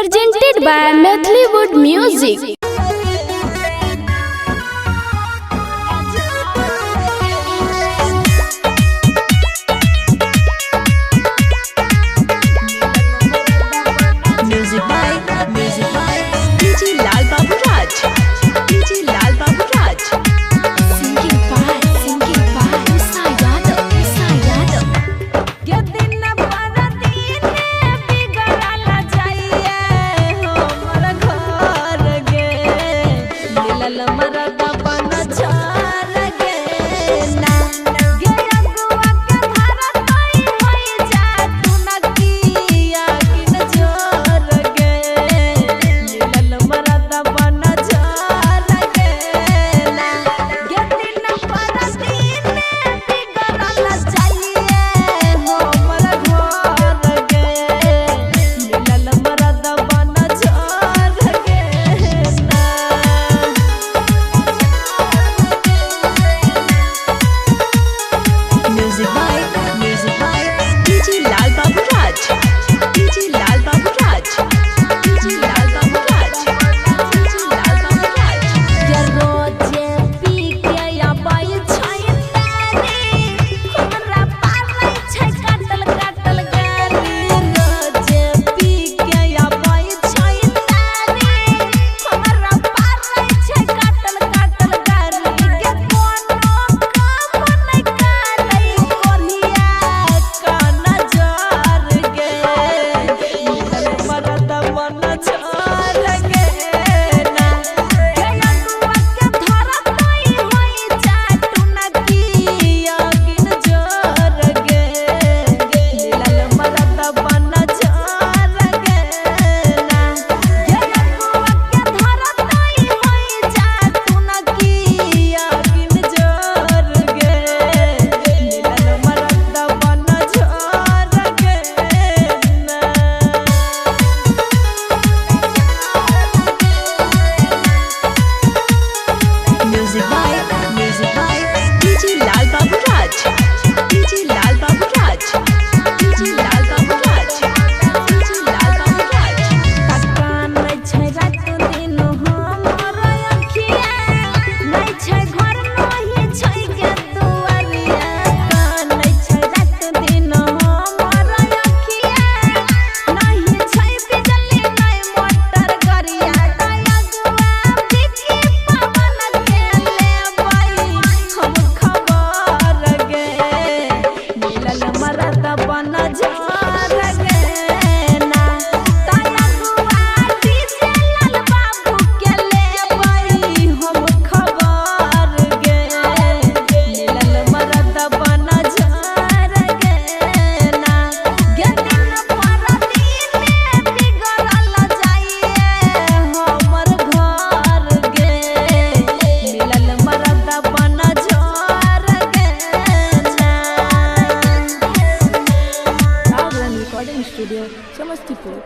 presented by Mathllywood Music. Music by DJ Lal Babu Raj. DJ Lal Babu Raj. Singing by Usa Yadav. Usa Yadav. के दिन बरदीन बिगड़ल जाइए हमर घर गे मिलल मरद बन झार गे ना गे अगुआ के धरतई होई जा तू नकिया किन जोर गे मिलल मरद बन झार गे ना गे दिन बरदीन बिगड़ल जाइए हमर घर गे मिलल मरद बन झार गे ना Music by DJ Lal Babu Raj. DJ Lal Babu Raj. DJ Lal Babu Raj. DJ Lal Babu Raj. के रोजे पी के आबै छै तारी हमरा पालै छै काटल काटल गाली रोजे पी के आबै छै तारी हमरा पालै छै काटल काटल गाली के कोनो काम नै कालै कोरिया का नजर गे मिलल मरद बन झार गे ना गे अगुआ के धरतई होई जा तू नकिया किन जोर गे मिलल मरद बन झार गे ना गे अगुआ के धरतई होई जा तू नकिया किन जोर गे मिलल मरद बन झार गे ना Music by DJ Lal Babu Raj. DJ Lal Babu Raj. DJ Lal Babu Raj. DJ Lal Babu Raj. तकान नै छै रात दिन हमर अखिया नै छै घर नहि छै के दुआरिया तकान नै छै रात दिन हमर अखिया नहि छै बिजली नै मोटर गरिया अगुआ बिकी पवन के लेबै हम खबर गे मिलल मरद बन झार गे ना अगुआ डीजे लाल बाबू के लेबै हम खबर गे मिलल मरद बन झार गे ना गे दिन बरदीन बिगड़ल जाइए हमर घर गे मिलल मरद बन झार गे ना Raglan Recording Studio, Samastipur.